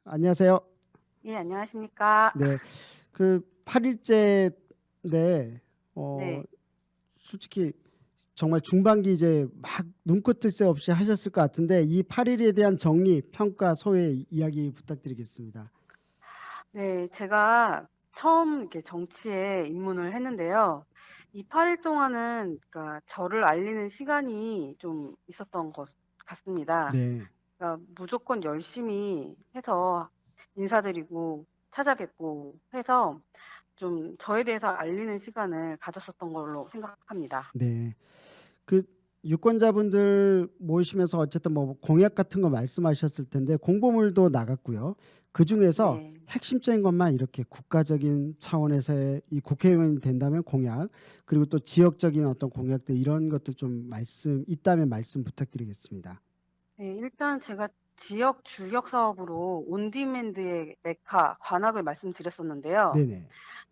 안녕하세요. 예, 안녕하십니까. 네. 그 8일째인데 어 네. 솔직히 정말 중반기 이제 막 눈코 뜰 새 없이 하셨을 것 같은데 이 8일에 대한 정리, 평가, 소회 이야기 부탁드리겠습니다. 네, 제가 처음 이렇게 정치에 입문을 했는데요. 이 8일 동안은 그러니까 저를 알리는 시간이 좀 있었던 것 같습니다. 네. 그러니까 무조건 열심히 해서 인사드리고 찾아뵙고 해서 좀 저에 대해서 알리는 시간을 가졌었던 걸로 생각합니다. 네. 그 유권자분들 모이시면서 어쨌든 뭐 공약 같은 거 말씀하셨을 텐데 공보물도 나갔고요. 그중에서 네. 핵심적인 것만 이렇게 국가적인 차원에서의 이 국회의원이 된다면 공약, 그리고 또 지역적인 어떤 공약들 이런 것들 좀 말씀 있다면 말씀 부탁드리겠습니다. 네, 일단 제가 지역 주력 사업으로 온디맨드의 메카 관악을 말씀드렸었는데요. 네네.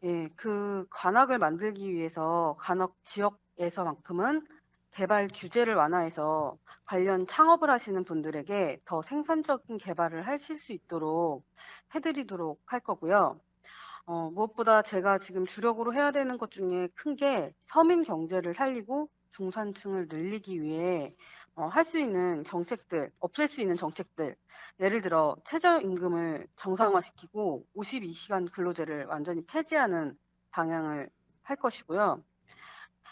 예, 그 관악을 만들기 위해서 관악 지역에서만큼은 개발 규제를 완화해서 관련 창업을 하시는 분들에게 더 생산적인 개발을 하실 수 있도록 해드리도록 할 거고요. 무엇보다 제가 지금 주력으로 해야 되는 것 중에 큰 게 서민 경제를 살리고 중산층을 늘리기 위해 할 수 있는 정책들, 없앨 수 있는 정책들, 예를 들어 최저임금을 정상화시키고 52시간 근로제를 완전히 폐지하는 방향을 할 것이고요.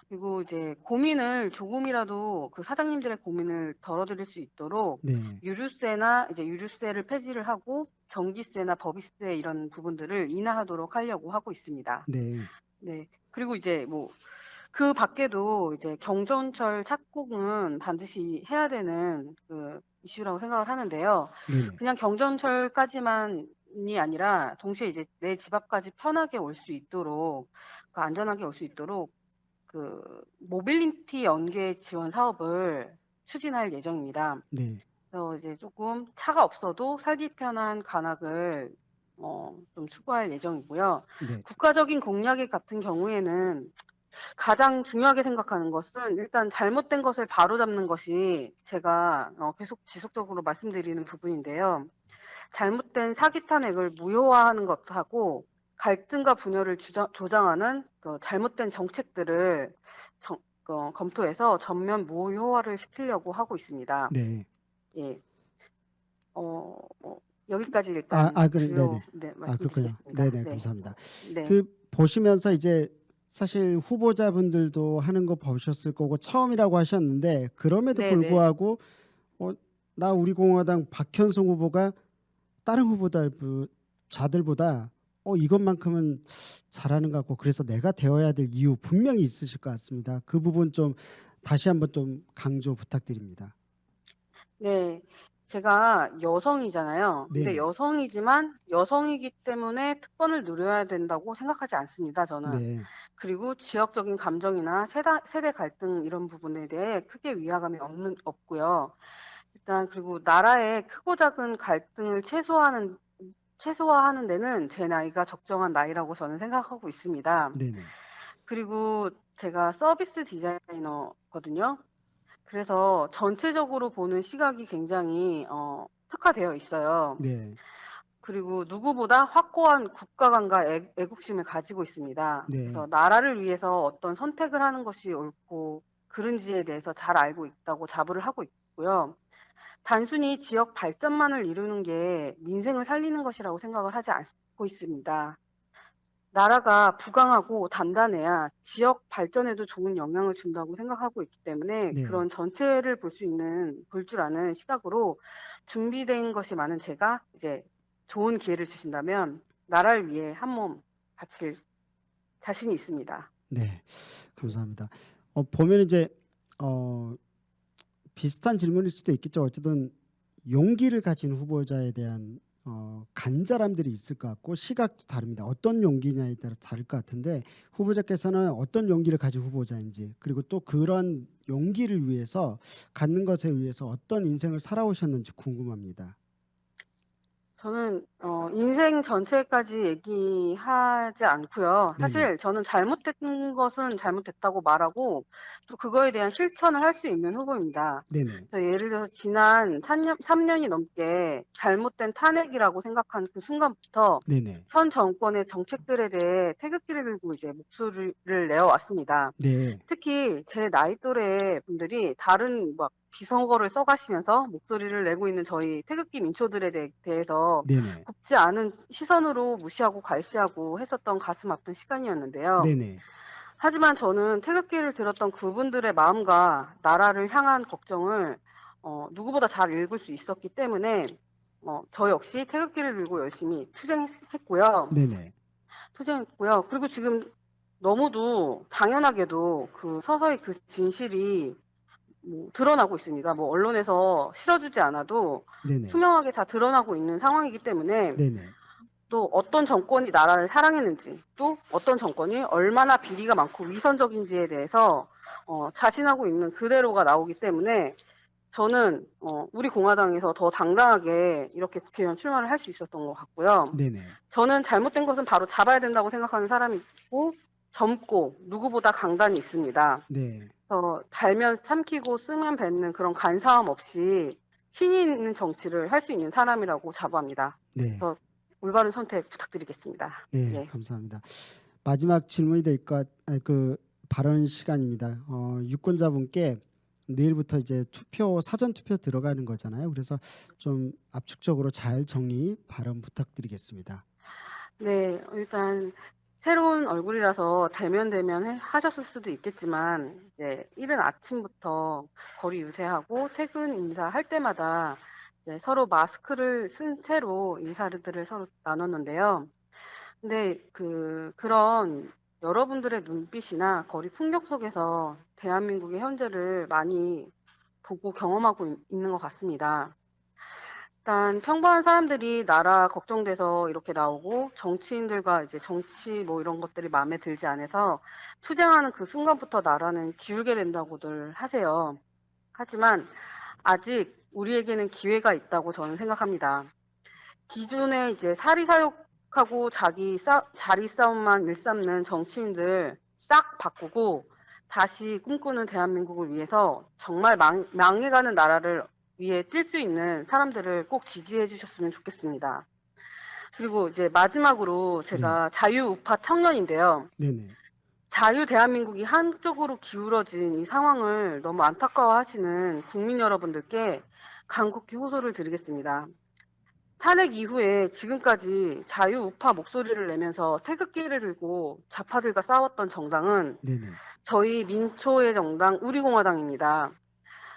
그리고 이제 고민을 조금이라도 그 사장님들의 고민을 덜어드릴 수 있도록 네. 유류세나 이제 유류세를 폐지를 하고 전기세나 법인세 이런 부분들을 인하하도록 하려고 하고 있습니다. 네. 네. 그리고 이제 뭐 그 밖에도 이제 경전철 착공은 반드시 해야 되는 그 이슈라고 생각을 하는데요. 네네. 그냥 경전철까지만이 아니라 동시에 이제 내 집 앞까지 편하게 올 수 있도록 그 안전하게 올 수 있도록 그 모빌리티 연계 지원 사업을 추진할 예정입니다. 네. 그래서 이제 조금 차가 없어도 살기 편한 관악을 좀 추구할 예정이고요. 네. 국가적인 공약의 같은 경우에는 가장 중요하게 생각하는 것은 일단 잘못된 것을 바로잡는 것이 제가 계속 지속적으로 말씀드리는 부분인데요. 잘못된 사기 탄핵을 무효화하는 것하고 갈등과 분열을 조장하는 그 잘못된 정책들을 검토해서 전면 무효화를 시키려고 하고 있습니다. 네. 예, 여기까지 아, 일단 아, 그래, 네네. 주요 네, 아, 그렇군요. 말씀드리겠습니다. 네네, 네, 감사합니다. 네, 그 보시면서 이제 사실 후보자분들도 하는 거 보셨을 거고 처음이라고 하셨는데 그럼에도 네, 네. 불구하고 어, 나 우리 공화당 박현성 후보가 다른 자들보다 이것만큼은 잘하는 것 같고 그래서 내가 되어야 될 이유 분명히 있으실 것 같습니다. 그 부분 좀 다시 한번 좀 강조 부탁드립니다. 네. 제가 여성이잖아요. 근데 네네. 여성이지만 여성이기 때문에 특권을 누려야 된다고 생각하지 않습니다, 저는. 네. 그리고 지역적인 감정이나 세대 갈등 이런 부분에 대해 크게 위화감이 없고요. 일단 그리고 나라의 크고 작은 갈등을 최소화하는 데는 제 나이가 적정한 나이라고 저는 생각하고 있습니다. 네네. 그리고 제가 서비스 디자이너거든요. 그래서 전체적으로 보는 시각이 굉장히 특화되어 있어요. 네. 그리고 누구보다 확고한 국가관과 애국심을 가지고 있습니다. 그래서 네. 나라를 위해서 어떤 선택을 하는 것이 옳고 그른지에 대해서 잘 알고 있다고 자부를 하고 있고요. 단순히 지역 발전만을 이루는 게 민생을 살리는 것이라고 생각을 하지 않고 있습니다. 나라가 부강하고 단단해야 지역 발전에도 좋은 영향을 준다고 생각하고 있기 때문에 네. 그런 전체를 볼 줄 아는 시각으로 준비된 것이 많은 제가 이제 좋은 기회를 주신다면 나라를 위해 한몸 바칠 자신이 있습니다. 네. 감사합니다. 보면 이제 어, 비슷한 질문일 수도 있겠죠. 어쨌든 용기를 가진 후보자에 대한 간절함들이 있을 것 같고 시각도 다릅니다. 어떤 용기냐에 따라 다를 것 같은데 후보자께서는 어떤 용기를 가진 후보자인지 그리고 또 그런 용기를 위해서 갖는 것에 의해서 어떤 인생을 살아오셨는지 궁금합니다. 저는 인생 전체까지 얘기하지 않고요. 네네. 사실 저는 잘못된 것은 잘못됐다고 말하고 또 그거에 대한 실천을 할 수 있는 후보입니다. 네네. 그래서 예를 들어서 지난 3년이 넘게 잘못된 탄핵이라고 생각한 그 순간부터 네네. 현 정권의 정책들에 대해 태극기를 들고 이제 목소리를 내어왔습니다. 네. 특히 제 나이 또래 분들이 다른 막 비선거를 써가시면서 목소리를 내고 있는 저희 태극기 민초들에 대해서 네네. 곱지 않은 시선으로 무시하고 괄시하고 했었던 가슴 아픈 시간이었는데요. 네네. 하지만 저는 태극기를 들었던 그분들의 마음과 나라를 향한 걱정을 누구보다 잘 읽을 수 있었기 때문에 저 역시 태극기를 들고 열심히 투쟁했고요. 네네. 그리고 지금 너무도 당연하게도 서서히 그 진실이 드러나고 있습니다. 뭐 언론에서 실어주지 않아도 네네. 투명하게 다 드러나고 있는 상황이기 때문에 네네. 또 어떤 정권이 나라를 사랑했는지 또 어떤 정권이 얼마나 비리가 많고 위선적인지에 대해서 자신하고 있는 그대로가 나오기 때문에 저는 우리 공화당에서 더 당당하게 이렇게 국회의원 출마를 할 수 있었던 것 같고요. 네네. 저는 잘못된 것은 바로 잡아야 된다고 생각하는 사람이고 젊고 누구보다 강단이 있습니다. 네. 그래서 달면 삼키고 쓰면 뱉는 그런 간사함 없이 신이 있는 정치를 할 수 있는 사람이라고 자부합니다. 네. 그래서 올바른 선택 부탁드리겠습니다. 네. 예. 감사합니다. 마지막 질문이 될까 그 발언 시간입니다. 유권자분께 내일부터 이제 투표 사전 투표 들어가는 거잖아요. 그래서 좀 압축적으로 잘 정리 발언 부탁드리겠습니다. 네, 일단 새로운 얼굴이라서 대면 하셨을 수도 있겠지만 이제 이른 아침부터 거리 유세하고 퇴근 인사할 때마다 이제 서로 마스크를 쓴 채로 인사들을 서로 나눴는데요. 근데 그런 여러분들의 눈빛이나 거리 풍경 속에서 대한민국의 현재를 많이 보고 경험하고 있는 것 같습니다. 일단 평범한 사람들이 나라 걱정돼서 이렇게 나오고 정치인들과 이제 정치 뭐 이런 것들이 마음에 들지 않아서 투쟁하는 그 순간부터 나라는 기울게 된다고들 하세요. 하지만 아직 우리에게는 기회가 있다고 저는 생각합니다. 기존에 이제 사리사욕하고 자리 싸움만 일삼는 정치인들 싹 바꾸고 다시 꿈꾸는 대한민국을 위해서 정말 망해가는 나라를 위해 뛸 수 있는 사람들을 꼭 지지해 주셨으면 좋겠습니다. 그리고 이제 마지막으로 네. 제가 자유우파 청년인데요. 네네. 자유 대한민국이 한쪽으로 기울어진 이 상황을 너무 안타까워하시는 국민 여러분들께 간곡히 호소를 드리겠습니다. 탄핵 이후에 지금까지 자유우파 목소리를 내면서 태극기를 들고 좌파들과 싸웠던 정당은 네네. 저희 민초의 정당 우리공화당입니다.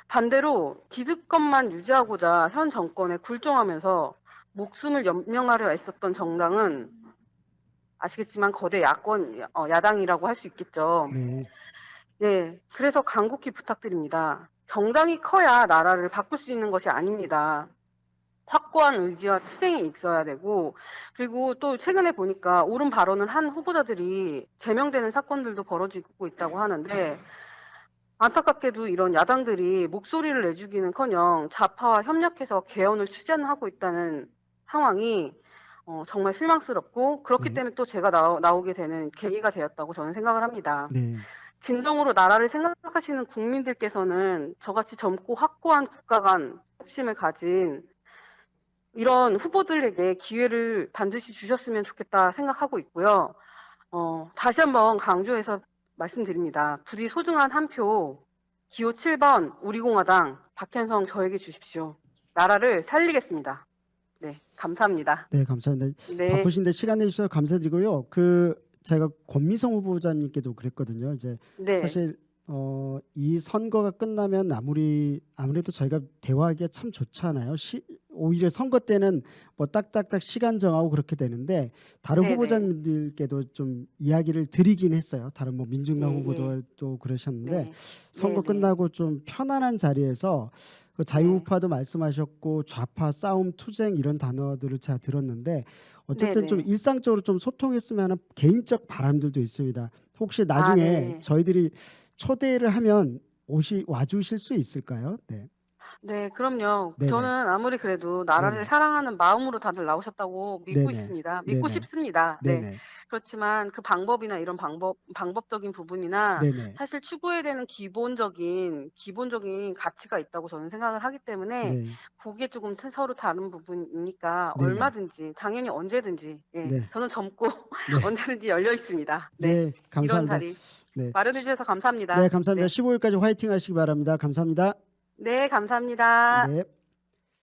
반대로 기득권만 유지하고자 현 정권에 굴종하면서 목숨을 연명하려 애썼던 정당은 아시겠지만 거대 야당이라고 할 수 있겠죠. 네. 네, 그래서 간곡히 부탁드립니다. 정당이 커야 나라를 바꿀 수 있는 것이 아닙니다. 확고한 의지와 투쟁이 있어야 되고, 그리고 또 최근에 보니까 옳은 발언을 한 후보자들이 제명되는 사건들도 벌어지고 있다고 하는데, 안타깝게도 이런 야당들이 목소리를 내주기는커녕 좌파와 협력해서 개헌을 추진하고 있다는 상황이 정말 실망스럽고 그렇기 네. 때문에 또 제가 나오게 되는 계기가 되었다고 저는 생각을 합니다. 네. 진정으로 나라를 생각하시는 국민들께서는 저같이 젊고 확고한 국가 간 욕심을 가진 이런 후보들에게 기회를 반드시 주셨으면 좋겠다 생각하고 있고요. 다시 한번 강조해서 말씀드립니다. 부디 소중한 한 표, 기호 7번 우리공화당 박현성 저에게 주십시오. 나라를 살리겠습니다. 네, 감사합니다. 네, 감사합니다. 네, 바쁘신데 시간 내주셔서 감사드리고요. 제가 권미성 후보자님께도 그랬거든요. 이제 네, 사실 이 선거가 끝나면 아무래도 저희가 대화하기가 참 좋잖아요. 오히려 선거 때는 뭐 딱딱딱 시간 정하고 그렇게 되는데 다른 네네. 후보자님들께도 좀 이야기를 드리긴 했어요. 다른 뭐 민중당 예, 후보도 또 그러셨는데 네, 선거 네네. 끝나고 좀 편안한 자리에서 그 자유우파도 말씀하셨고 좌파 싸움 투쟁 이런 단어들을 제가 들었는데 어쨌든 좀 네네. 일상적으로 좀 소통했으면 하는 개인적 바람들도 있습니다. 혹시 나중에 네. 저희들이 초대를 하면 와주실 수 있을까요? 네. 네, 그럼요. 네네. 저는 아무리 그래도 나라를 네네. 사랑하는 마음으로 다들 나오셨다고 믿고 네네. 있습니다. 믿고 네네. 싶습니다. 네. 네네. 그렇지만 그 방법이나 이런 방법적인 부분이나 네네. 사실 추구해야 되는 기본적인 가치가 있다고 저는 생각을 하기 때문에 네. 그게 조금 서로 다른 부분이니까 네네. 얼마든지 당연히 언제든지 예, 네. 저는 젊고 네. 언제든지 열려 있습니다. 네. 네. 이런 감사합니다. 자리 네. 마련해 주셔서 네, 감사합니다. 감사합니다. 네. 15일까지 화이팅 하시기 바랍니다. 감사합니다. 네, 감사합니다. 네.